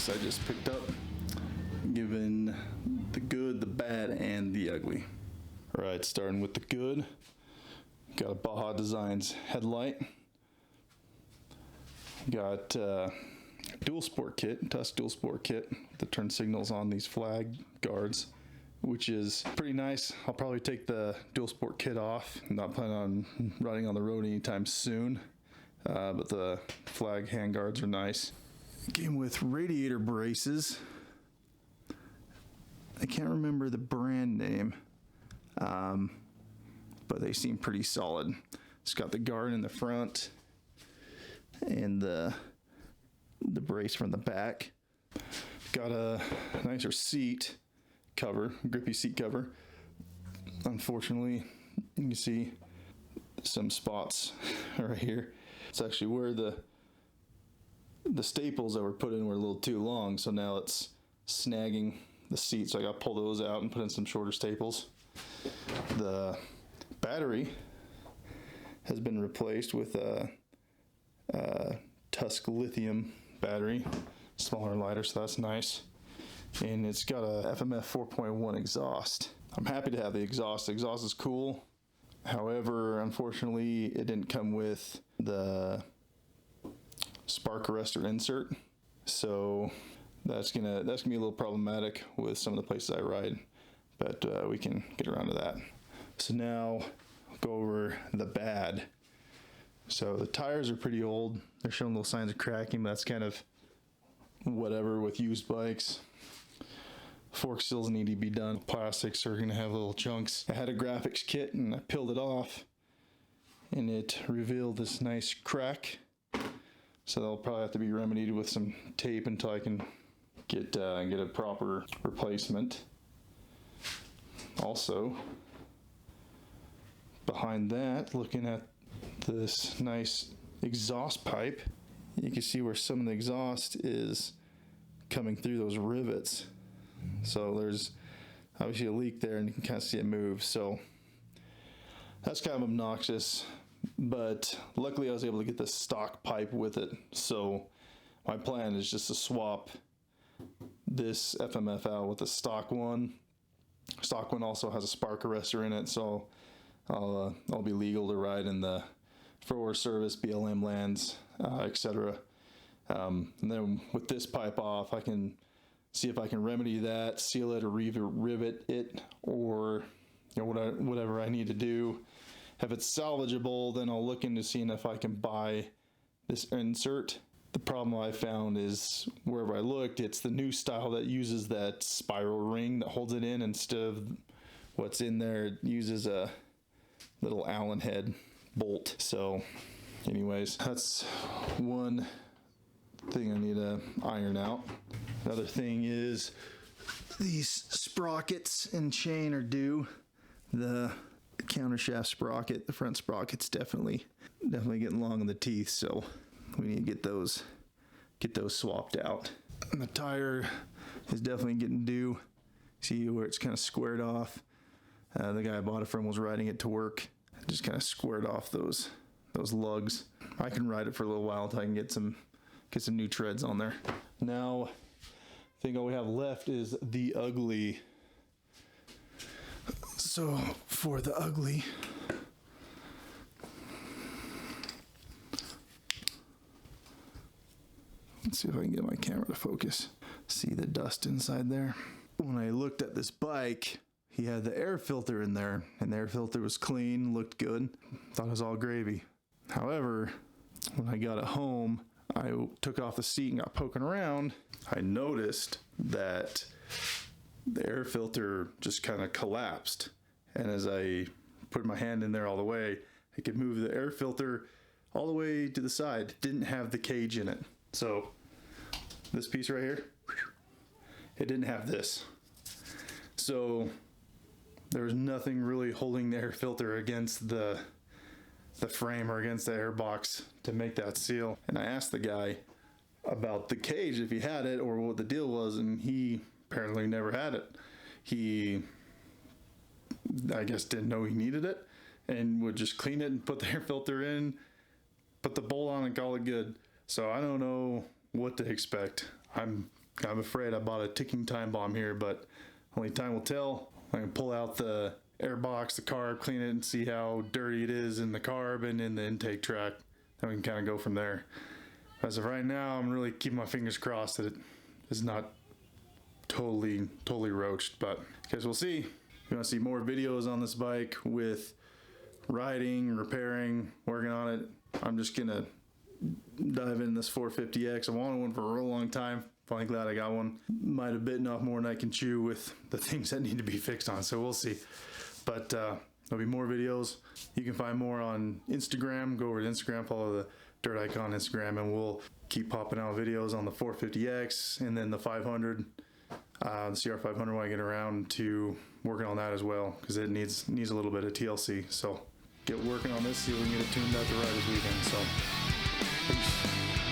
box I just picked up, given the good, the bad, and the ugly. All right, starting with the good. Got a Baja Designs headlight. Got dual sport kit, Tusk dual sport kit that turns signals on these flag guards, which is pretty nice. I'll probably take the dual sport kit off. I'm not planning on riding on the road anytime soon, but the flag hand guards are nice. Came with radiator braces. I can't remember the brand name, but they seem pretty solid. It's got the guard in the front and the brace from the back. Got a nicer seat cover, grippy seat cover. Unfortunately, you can see some spots right here. It's actually where the staples that were put in were a little too long, so now it's snagging the seat, so I got to pull those out and put in some shorter staples. The battery has been replaced with a Tusk lithium battery, smaller and lighter, so that's nice. And it's got a FMF 4.1 exhaust. I'm happy to have the exhaust. The exhaust is cool. However, unfortunately, it didn't come with the spark arrestor insert, so that's gonna be a little problematic with some of the places I ride, but we can get around to that. So now I'll go over the bad. So the tires are pretty old. They're showing little signs of cracking, but that's kind of whatever with used bikes. Fork seals need to be done. Plastics are gonna have little chunks. I had a graphics kit and I peeled it off and it revealed this nice crack. So that'll probably have to be remedied with some tape until I can get a proper replacement. Also, behind that, looking at this nice exhaust pipe, you can see where some of the exhaust is coming through those rivets. So there's obviously a leak there and you can kind of see it move. So that's kind of obnoxious, but luckily I was able to get the stock pipe with it. So my plan is just to swap this FMF out with the stock one. Stock one also has a spark arrestor in it, so I'll be legal to ride in the Forward Service, BLM lands, etc. And then with this pipe off, I can see if I can remedy that, seal it or rivet it, or whatever I need to do. If it's salvageable, then I'll look into seeing if I can buy this insert. The problem I found is wherever I looked, it's the new style that uses that spiral ring that holds it in instead of what's in there. It uses a little Allen head bolt. So anyways, that's one thing I need to iron out. Another thing is these sprockets and chain are due. The countershaft sprocket, the front sprocket's definitely getting long in the teeth, so we need to get those swapped out. And the tire is definitely getting due. See where it's kind of squared off. The guy I bought it from was riding it to work. Just kind of squared off those lugs. I can ride it for a little while until I can get some new treads on there. Now, I think all we have left is the ugly. So for the ugly, let's see if I can get my camera to focus. See the dust inside there? When I looked at this bike, he had the air filter in there, and the air filter was clean, looked good. Thought it was all gravy. However, when I got it home, I took off the seat and got poking around. I noticed that the air filter just kind of collapsed. And as I put my hand in there all the way, I could move the air filter all the way to the side. It didn't have the cage in it. So this piece right here, it didn't have this. So there was nothing really holding the air filter against the frame or against the air box to make that seal. And I asked the guy about the cage, if he had it or what the deal was, and he apparently never had it. He, I guess, didn't know he needed it and would just clean it and put the air filter in, put the bolt on and call it good. So I don't know what to expect. I'm I'm afraid I bought a ticking time bomb here, but only time will tell. I can pull out the air box, the carb, clean it, and see how dirty it is in the carb and in the intake tract. Then we can kind of go from there. As of right now, I'm really keeping my fingers crossed that it is not totally roached, but guys, we'll see. If you want to see more videos on this bike with riding, repairing, working on it, I'm just gonna dive in this 450X. I wanted one for a real long time. Finally glad I got one. Might have bitten off more than I can chew with the things that need to be fixed on, so we'll see. But there'll be more videos. You can find more on Instagram. Go over to Instagram, follow the Dirt Icon Instagram, and we'll keep popping out videos on the 450X and then the 500, the CR500 when I get around to working on that as well, because it needs a little bit of TLC. So get working on this, see if we can get it tuned out to ride this weekend. So peace.